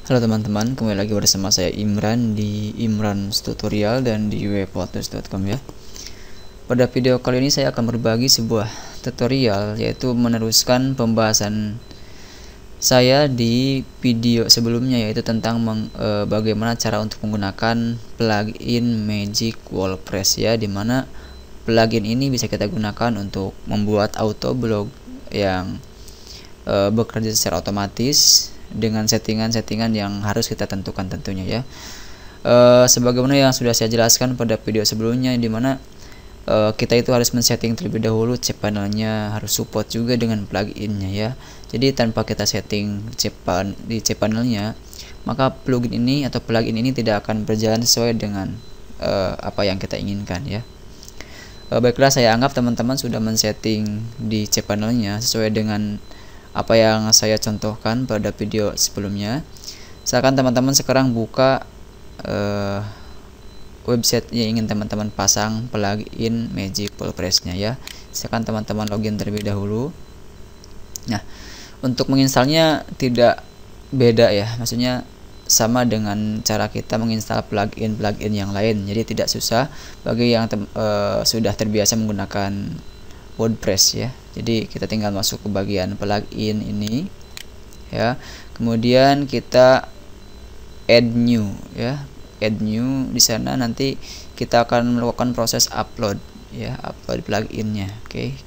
Halo teman-teman, kembali lagi bersama saya Imran di Imran's Tutorial dan di webpodcast.com ya. Pada video kali ini saya akan berbagi sebuah tutorial, yaitu meneruskan pembahasan saya di video sebelumnya, yaitu tentang bagaimana cara untuk menggunakan plugin Magic Wall Press ya, dimana plugin ini bisa kita gunakan untuk membuat auto blog yang bekerja secara otomatis dengan settingan-settingan yang harus kita tentukan tentunya ya. Sebagaimana yang sudah saya jelaskan pada video sebelumnya, dimana kita itu harus men-setting terlebih dahulu cPanelnya, harus support juga dengan pluginnya ya. Jadi tanpa kita setting di cPanelnya, maka plugin ini atau plugin ini tidak akan berjalan sesuai dengan apa yang kita inginkan ya. Baiklah, saya anggap teman-teman sudah men-setting di cPanelnya sesuai dengan apa yang saya contohkan pada video sebelumnya. Misalkan teman-teman sekarang buka website yang ingin teman-teman pasang plugin Magic Wall Press-nya ya. Misalkan teman-teman login terlebih dahulu. Nah, untuk menginstalnya tidak beda ya, maksudnya sama dengan cara kita menginstal plugin yang lain. Jadi tidak susah bagi yang sudah terbiasa menggunakan WordPress ya. Jadi kita tinggal masuk ke bagian plugin ini ya. Kemudian kita add new ya. Add new, di sana nanti kita akan melakukan proses upload ya, upload pluginnya. Oke.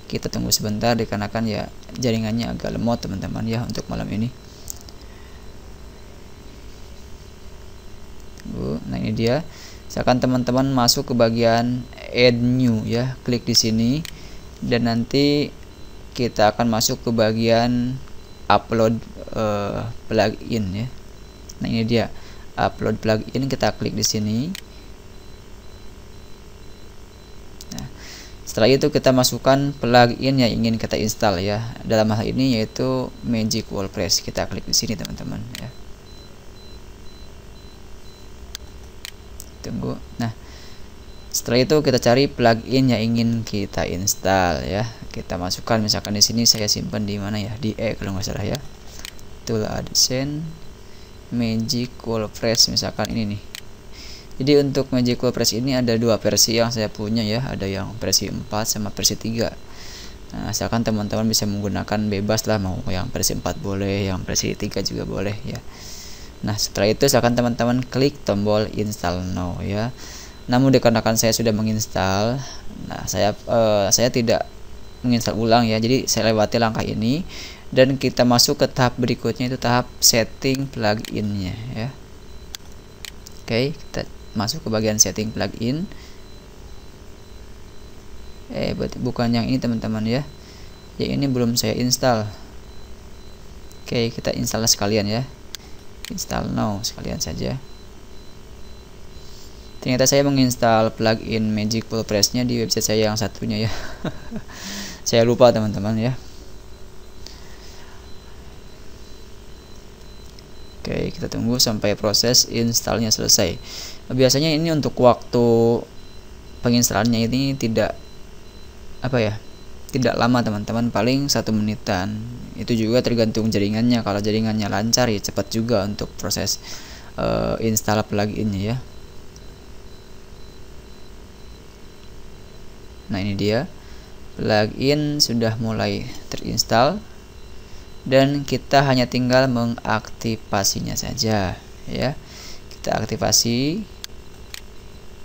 Kita tunggu sebentar dikarenakan ya jaringannya agak lemot teman-teman ya untuk malam ini. Nah, ini dia. Misalkan teman-teman masuk ke bagian add new ya, klik di sini dan nanti kita akan masuk ke bagian upload plugin ya. Nah, ini dia upload plugin, kita klik di sini. Nah, setelah itu kita masukkan plugin yang ingin kita install ya. Dalam hal ini yaitu Magic Wall Press. Kita klik di sini teman-teman ya. Tunggu. Nah, setelah itu kita cari plugin yang ingin kita install ya. Kita masukkan, misalkan di sini saya simpan di mana ya, di kalau nggak salah ya. Tool AdSense Magic Wall Press, misalkan ini nih. Jadi untuk Magic Wall Press ini ada dua versi yang saya punya ya, ada yang versi 4 sama versi 3. Nah, misalkan teman-teman bisa menggunakan bebas lah, mau yang versi 4 boleh, yang versi 3 juga boleh ya. Nah, setelah itu silakan teman-teman klik tombol install now ya. Namun dikarenakan saya sudah menginstal, nah saya tidak menginstal ulang ya. Jadi saya lewati langkah ini dan kita masuk ke tahap berikutnya, itu tahap setting pluginnya ya. Oke, kita masuk ke bagian setting plugin. Bukan yang ini teman-teman ya. Yang ini belum saya install. Oke, kita install sekalian ya. Install now sekalian saja. Ternyata saya menginstal plugin Magic Wall Press-nya di website saya yang satunya ya. Saya lupa teman-teman ya. Oke, kita tunggu sampai proses installnya selesai. Biasanya ini untuk waktu penginstalannya ini tidak tidak lama teman-teman, paling 1 menitan. Itu juga tergantung jaringannya. Kalau jaringannya lancar ya cepat juga untuk proses install pluginnya ya. Nah, ini dia plugin sudah mulai terinstall dan kita hanya tinggal mengaktifasinya saja ya. Kita aktifasi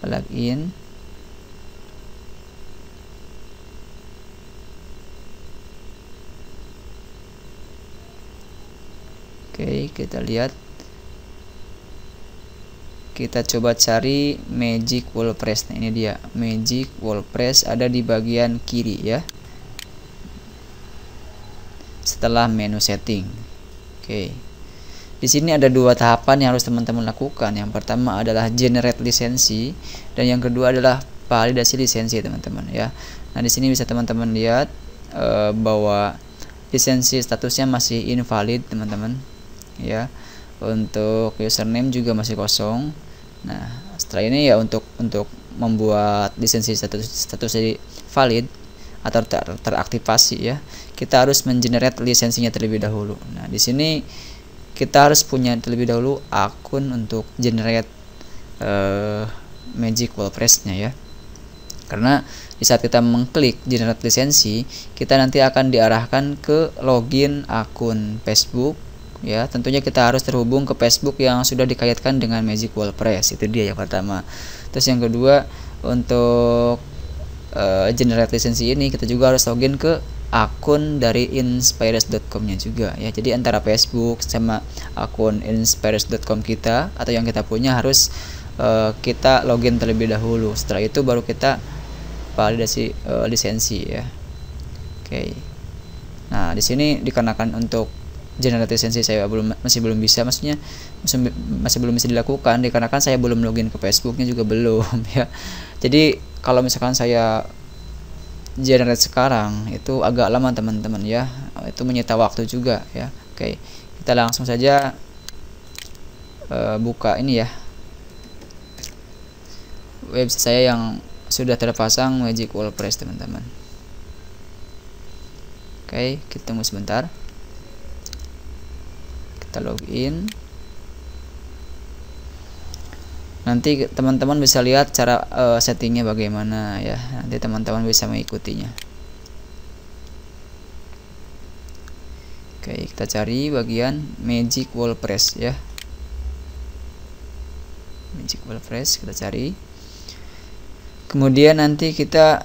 plugin. Oke, kita lihat. Kita coba cari Magic Wall Press. Nah, ini dia Magic Wall Press, ada di bagian kiri ya. Setelah menu setting. Oke. Di sini ada dua tahapan yang harus teman-teman lakukan. Yang pertama adalah generate lisensi dan yang kedua adalah validasi lisensi teman-teman ya. Nah, di sini bisa teman-teman lihat bahwa lisensi statusnya masih invalid teman-teman ya. Untuk username juga masih kosong. Nah, setelah ini ya untuk membuat lisensi status jadi valid atau teraktivasi ya, kita harus mengenerate lisensinya terlebih dahulu. Nah, di sini kita harus punya terlebih dahulu akun untuk generate Magic WordPress-nya ya. Karena di saat kita mengklik generate lisensi, kita nanti akan diarahkan ke login akun Facebook ya. Tentunya kita harus terhubung ke Facebook yang sudah dikaitkan dengan Magic WordPress. Itu dia yang pertama. Terus yang kedua, untuk generate lisensi ini kita juga harus login ke akun dari inspires.com-nya juga ya. Jadi antara Facebook sama akun inspires.com kita atau yang kita punya harus kita login terlebih dahulu. Setelah itu baru kita validasi lisensi ya. Oke. Nah, di sini dikarenakan untuk generate lisensi saya masih belum bisa, maksudnya masih belum bisa dilakukan dikarenakan saya belum login ke Facebooknya juga belum ya. Jadi kalau misalkan saya generate sekarang itu agak lama teman-teman ya, itu menyita waktu juga ya. Oke, kita langsung saja buka ini ya, website saya yang sudah terpasang Magic WordPress teman-teman. Oke, kita tunggu sebentar, kita login. Nanti teman-teman bisa lihat cara settingnya bagaimana ya. Nanti teman-teman bisa mengikutinya. Oke, kita cari bagian Magic WordPress ya. Magic WordPress kita cari. Kemudian nanti kita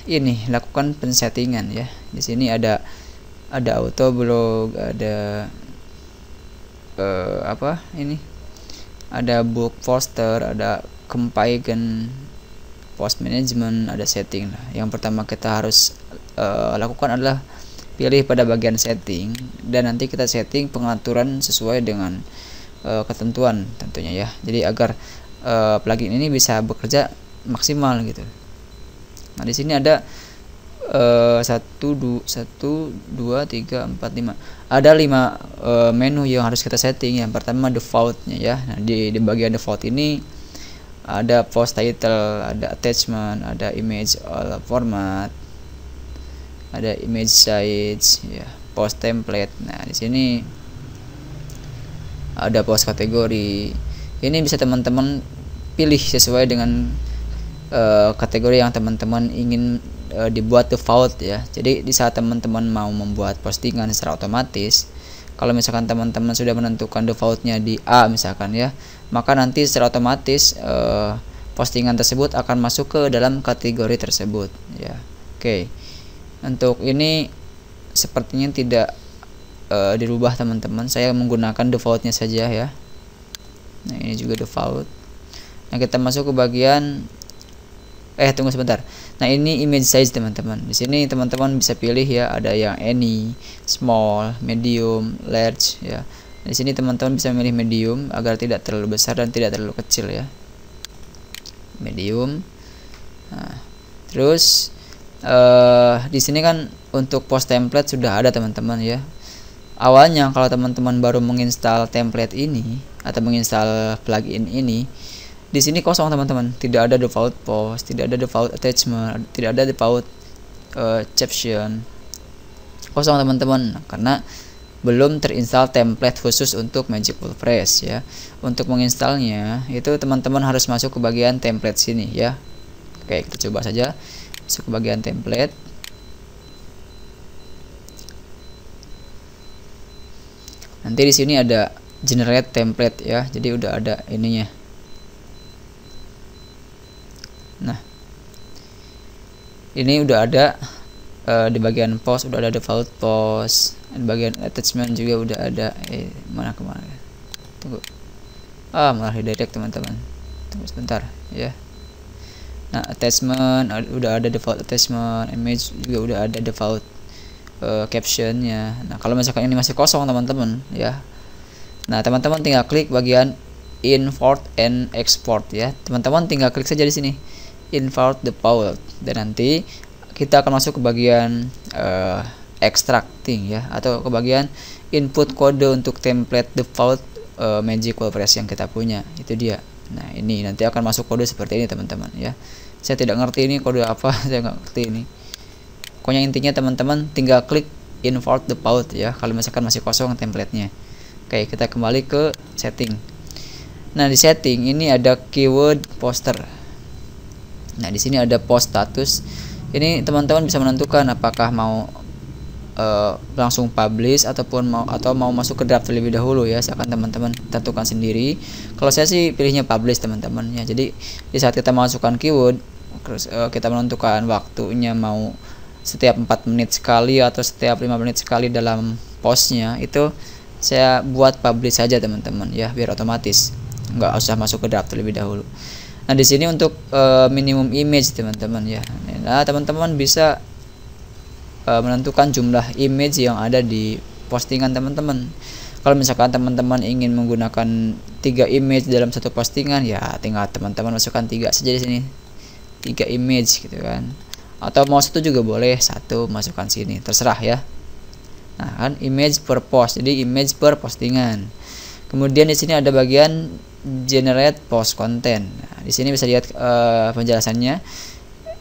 ini lakukan pensettingan ya. Di sini ada auto blog, ada apa ini? Ada bulk poster, ada campaign, post management, ada setting. Yang pertama kita harus lakukan adalah pilih pada bagian setting dan nanti kita setting pengaturan sesuai dengan ketentuan tentunya ya. Jadi agar plugin ini bisa bekerja maksimal gitu. Nah, di sini ada 1 2 3 4 5. Ada 5 menu yang harus kita setting. Yang pertama defaultnya ya. Nah, di bagian default ini ada post title, ada attachment, ada image all format, ada image size ya, post template. Nah, di sini ada post kategori. Ini bisa teman-teman pilih sesuai dengan kategori yang teman-teman ingin dibuat default ya. Jadi di saat teman-teman mau membuat postingan secara otomatis, kalau misalkan teman-teman sudah menentukan defaultnya di A misalkan ya, maka nanti secara otomatis postingan tersebut akan masuk ke dalam kategori tersebut ya. Oke, untuk ini sepertinya tidak dirubah teman-teman, saya menggunakan defaultnya saja ya. Nah, ini juga default. Nah, kita masuk ke bagian tunggu sebentar. Nah, ini image size teman-teman. Di sini teman-teman bisa pilih ya, ada yang any, small, medium, large ya. Di sini teman-teman bisa memilih medium agar tidak terlalu besar dan tidak terlalu kecil ya. Medium. Nah, terus di sini kan untuk post template sudah ada teman-teman ya. Awalnya kalau teman-teman baru menginstal template ini atau menginstal plugin ini, di sini kosong teman-teman, tidak ada default post, tidak ada default attachment, tidak ada default caption, kosong teman-teman, karena belum terinstall template khusus untuk Magic WordPress ya. Untuk menginstalnya itu teman-teman harus masuk ke bagian template sini ya. Oke, kita coba saja masuk ke bagian template. Nanti di sini ada generate template ya, jadi udah ada ininya. Nah, ini udah ada di bagian post udah ada default post, di bagian attachment juga udah ada. Mana kemana? Tunggu. Malah redirect teman-teman. Tunggu sebentar ya. Nah, attachment udah ada default attachment, image juga udah ada default captionnya. Nah, kalau misalkan ini masih kosong teman-teman ya. Nah, teman-teman tinggal klik bagian import and export ya. Teman-teman tinggal klik saja di sini. Import default dan nanti kita akan masuk ke bagian extracting ya, atau ke bagian input kode untuk template default Magic WordPress yang kita punya, itu dia. Nah, ini nanti akan masuk kode seperti ini teman-teman ya. Saya tidak ngerti ini kode apa, saya nggak ngerti ini. Pokoknya intinya teman-teman tinggal klik import default ya kalau misalkan masih kosong templatenya. Oke, kita kembali ke setting. Nah, di setting ini ada keyword poster. Nah, di sini ada post status. Ini teman-teman bisa menentukan apakah mau langsung publish ataupun mau masuk ke draft terlebih dahulu ya. Silakan teman-teman tentukan sendiri. Kalau saya sih pilihnya publish teman-teman ya. Jadi di saat kita masukkan keyword, kita menentukan waktunya mau setiap 4 menit sekali atau setiap 5 menit sekali dalam postnya, itu saya buat publish saja teman-teman ya, biar otomatis nggak usah masuk ke draft terlebih dahulu. Nah, di sini untuk minimum image teman-teman ya. Nah, teman-teman bisa menentukan jumlah image yang ada di postingan teman-teman. Kalau misalkan teman-teman ingin menggunakan 3 image dalam satu postingan, ya tinggal teman-teman masukkan 3 saja di sini, 3 image gitu kan. Atau mau satu juga boleh, satu masukkan sini, terserah ya. Nah, kan image per post, jadi image per postingan. Kemudian di sini ada bagian generate post content. Nah, di sini bisa lihat penjelasannya.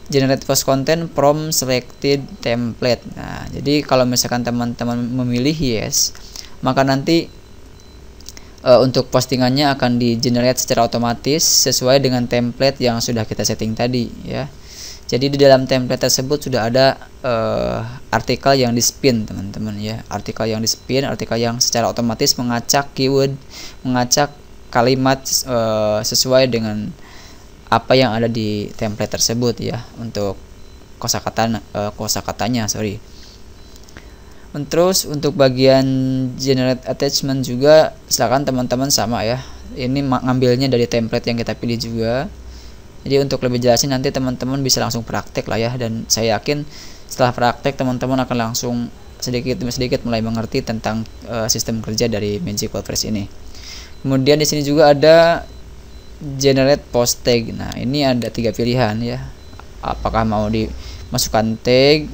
Generate post content from selected template. Nah, jadi kalau misalkan teman-teman memilih yes, maka nanti untuk postingannya akan di generate secara otomatis sesuai dengan template yang sudah kita setting tadi ya. Jadi di dalam template tersebut sudah ada artikel yang di spin teman-teman ya. Artikel yang di spin, artikel yang secara otomatis mengacak keyword, mengacak kalimat sesuai dengan apa yang ada di template tersebut ya, untuk kosakatanya sorry. Terus untuk bagian generate attachment juga silakan teman-teman sama ya, ini ngambilnya dari template yang kita pilih juga. Jadi untuk lebih jelasin nanti teman-teman bisa langsung praktek lah ya, dan saya yakin setelah praktek teman-teman akan langsung sedikit demi sedikit mulai mengerti tentang sistem kerja dari Magic WordPress ini. Kemudian di sini juga ada generate post tag. Nah, ini ada 3 pilihan ya, apakah mau dimasukkan tag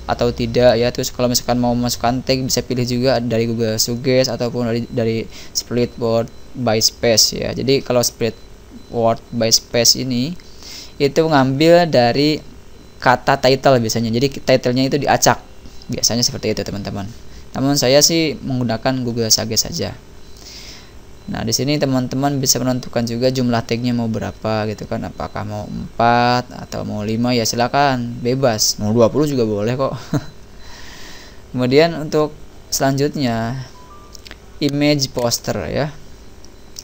atau tidak ya. Terus kalau misalkan mau masukkan tag bisa pilih juga dari Google Suggest ataupun dari split word by space ya. Jadi kalau split word by space ini itu ngambil dari kata title biasanya, jadi titlenya itu diacak, biasanya seperti itu teman-teman. Namun saya sih menggunakan Google Suggest saja. Nah, di sini teman-teman bisa menentukan juga jumlah tagnya mau berapa gitu kan, apakah mau 4 atau mau 5 ya silakan, bebas. Mau 20 juga boleh kok. Kemudian untuk selanjutnya image poster ya.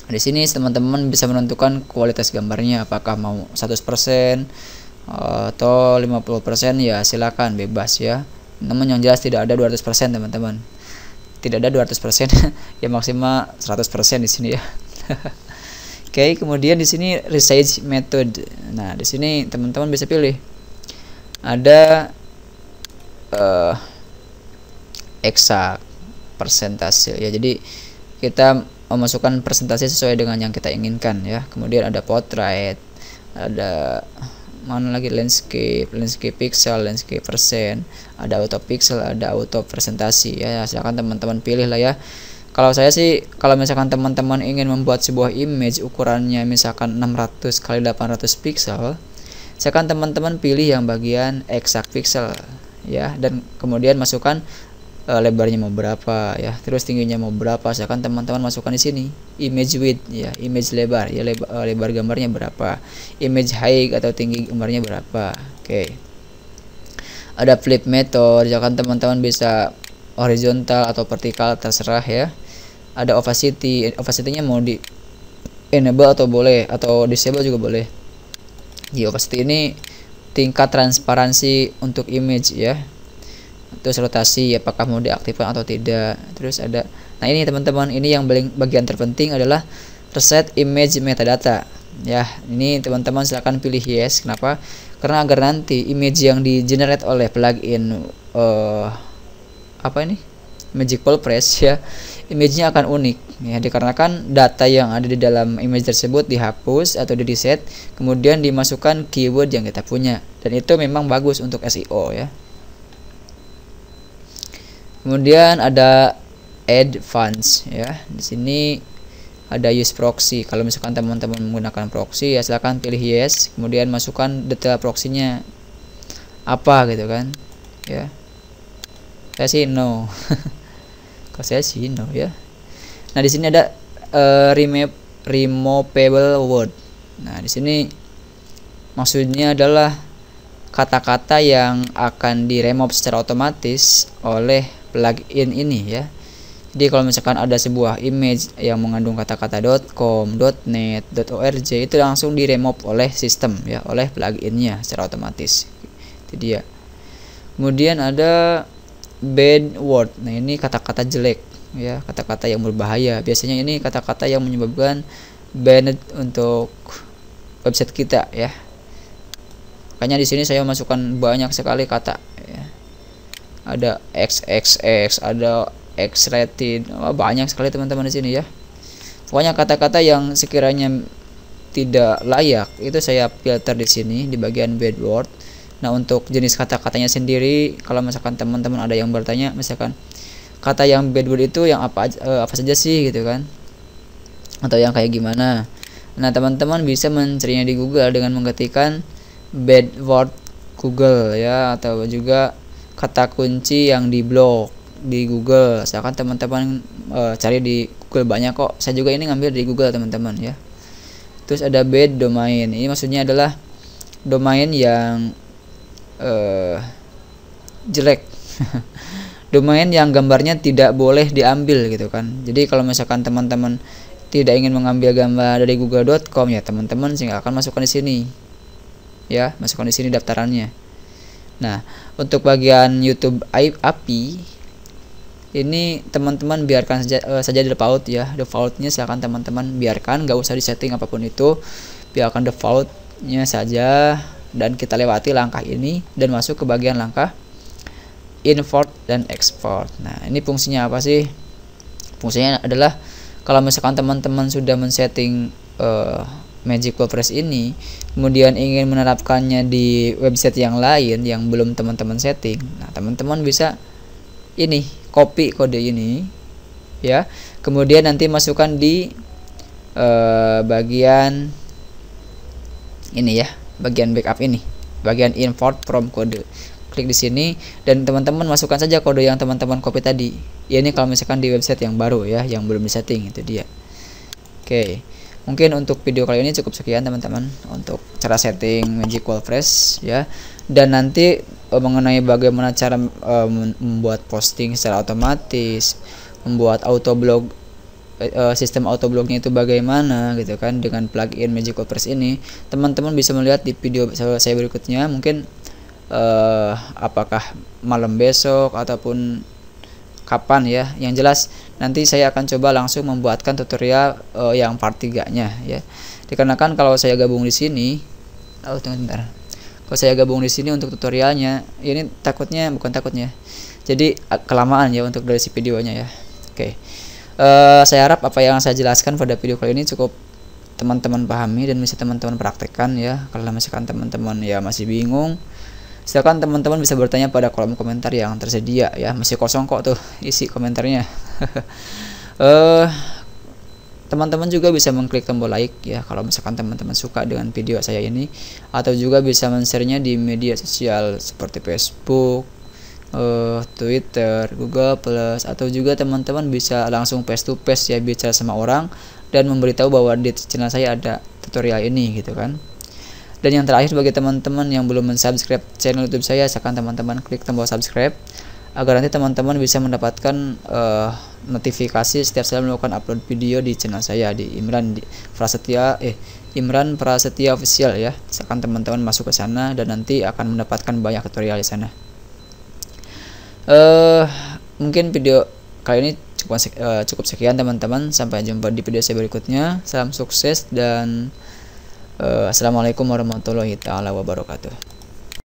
Di sini teman-teman bisa menentukan kualitas gambarnya, apakah mau 100% atau 50% ya silakan, bebas ya. Namun yang jelas tidak ada 200% teman-teman. Tidak ada 200%, ya maksimal 100% di sini ya. Oke, kemudian di sini resize method. Nah, di sini teman-teman bisa pilih. Ada exact persentase ya. Jadi kita memasukkan persentase sesuai dengan yang kita inginkan ya. Kemudian ada portrait, ada mana lagi landscape pixel, landscape persen, ada auto pixel, ada auto presentasi ya. Silakan teman-teman pilih lah ya. Kalau saya sih, kalau misalkan teman-teman ingin membuat sebuah image ukurannya misalkan 600 x 800 pixel, silakan teman-teman pilih yang bagian exact pixel ya, dan kemudian masukkan lebarnya mau berapa ya, terus tingginya mau berapa, silakan teman-teman masukkan di sini. Image width ya, image lebar ya, lebar gambarnya berapa, image height atau tinggi gambarnya berapa. Oke. Ada flip method, silakan teman-teman bisa horizontal atau vertikal terserah ya. Ada opacity, opacity-nya mau di enable atau boleh, atau disable juga boleh. Di opacity ini tingkat transparansi untuk image ya. Terus rotasi, apakah mau diaktifkan atau tidak. Terus ada, nah ini teman-teman, ini yang bagian terpenting adalah reset image metadata ya. Ini teman-teman silahkan pilih yes. Kenapa? Karena agar nanti image yang di generate oleh plugin Magic WordPress ya, image-nya akan unik ya, dikarenakan data yang ada di dalam image tersebut dihapus atau di reset, kemudian dimasukkan keyword yang kita punya, dan itu memang bagus untuk SEO ya. Kemudian ada advance ya. Di sini ada use proxy. Kalau misalkan teman-teman menggunakan proxy ya silahkan pilih yes, kemudian masukkan detail proxy-nya apa gitu kan ya. Saya sih no. Kalau saya sih no ya. Nah, di sini ada removable word. Nah, di sini maksudnya adalah kata-kata yang akan diremove secara otomatis oleh plugin ini ya. Jadi kalau misalkan ada sebuah image yang mengandung kata-kata .com, .net, .org, itu langsung diremove oleh sistem ya, oleh pluginnya secara otomatis. Itu dia. Kemudian ada bad word. Nah, ini kata-kata jelek ya, kata-kata yang berbahaya. Biasanya ini kata-kata yang menyebabkan banned untuk website kita ya. Makanya di sini saya masukkan banyak sekali kata ya. Ada XXX, ada X-rated, banyak sekali teman-teman di sini ya. Pokoknya kata-kata yang sekiranya tidak layak itu saya filter di sini di bagian bad word. Nah, untuk jenis kata-katanya sendiri, kalau misalkan teman-teman ada yang bertanya, misalkan kata yang bad word itu yang apa saja sih gitu kan, atau yang kayak gimana. Nah, teman-teman bisa mencarinya di Google dengan mengetikkan bad word Google ya, atau juga kata kunci yang di blog di Google. Misalkan teman-teman cari di Google banyak kok. Saya juga ini ngambil di Google teman-teman ya. Terus ada bad domain. Ini maksudnya adalah domain yang jelek. Domain yang gambarnya tidak boleh diambil gitu kan. Jadi kalau misalkan teman-teman tidak ingin mengambil gambar dari google.com ya, teman-teman akan masukkan di sini. Ya, masukkan di sini daftarannya. Nah, untuk bagian YouTube API ini teman-teman biarkan saja default ya. Defaultnya silakan teman-teman biarkan, nggak usah disetting apapun itu, biarkan defaultnya saja, dan kita lewati langkah ini dan masuk ke bagian langkah import dan export. Nah, ini fungsinya apa sih? Fungsinya adalah kalau misalkan teman-teman sudah men-setting Magic WordPress ini, kemudian ingin menerapkannya di website yang lain yang belum teman-teman setting, nah teman-teman bisa ini copy kode ini ya, kemudian nanti masukkan di bagian ini ya, bagian backup ini, bagian import from code. Klik di sini dan teman-teman masukkan saja kode yang teman-teman copy tadi. Ya, ini kalau misalkan di website yang baru ya, yang belum disetting, itu dia. Oke. Mungkin untuk video kali ini cukup sekian teman-teman untuk cara setting Magic WordPress ya. Dan nanti mengenai bagaimana cara membuat posting secara otomatis, membuat autoblog, sistem autoblognya itu bagaimana gitu kan dengan plugin Magic WordPress ini, teman-teman bisa melihat di video saya berikutnya. Mungkin apakah malam besok ataupun kapan ya, yang jelas nanti saya akan coba langsung membuatkan tutorial yang part 3-nya ya. Dikarenakan kalau saya gabung di sini, tunggu bentar. Kalau saya gabung di sini untuk tutorialnya, ini bukan takutnya. Jadi kelamaan ya untuk durasi videonya ya. Oke. Saya harap apa yang saya jelaskan pada video kali ini cukup teman-teman pahami dan bisa teman-teman praktekkan ya. Kalau misalkan teman-teman ya masih bingung, silakan teman-teman bisa bertanya pada kolom komentar yang tersedia ya, masih kosong kok tuh isi komentarnya. Teman-teman juga bisa mengklik tombol like ya kalau misalkan teman-teman suka dengan video saya ini, atau juga bisa men-share-nya di media sosial seperti Facebook, Twitter, Google Plus, atau juga teman-teman bisa langsung face to face ya, bicara sama orang dan memberitahu bahwa di channel saya ada tutorial ini gitu kan. Dan yang terakhir, bagi teman-teman yang belum mensubscribe channel YouTube saya, silakan teman-teman klik tombol subscribe agar nanti teman-teman bisa mendapatkan notifikasi setiap saya melakukan upload video di channel saya di Imran Prasetya Official ya. Silakan teman-teman masuk ke sana dan nanti akan mendapatkan banyak tutorial di sana. Mungkin video kali ini cukup sekian teman-teman. Sampai jumpa di video saya berikutnya. Salam sukses dan Assalamualaikum warahmatullahi taala wabarakatuh.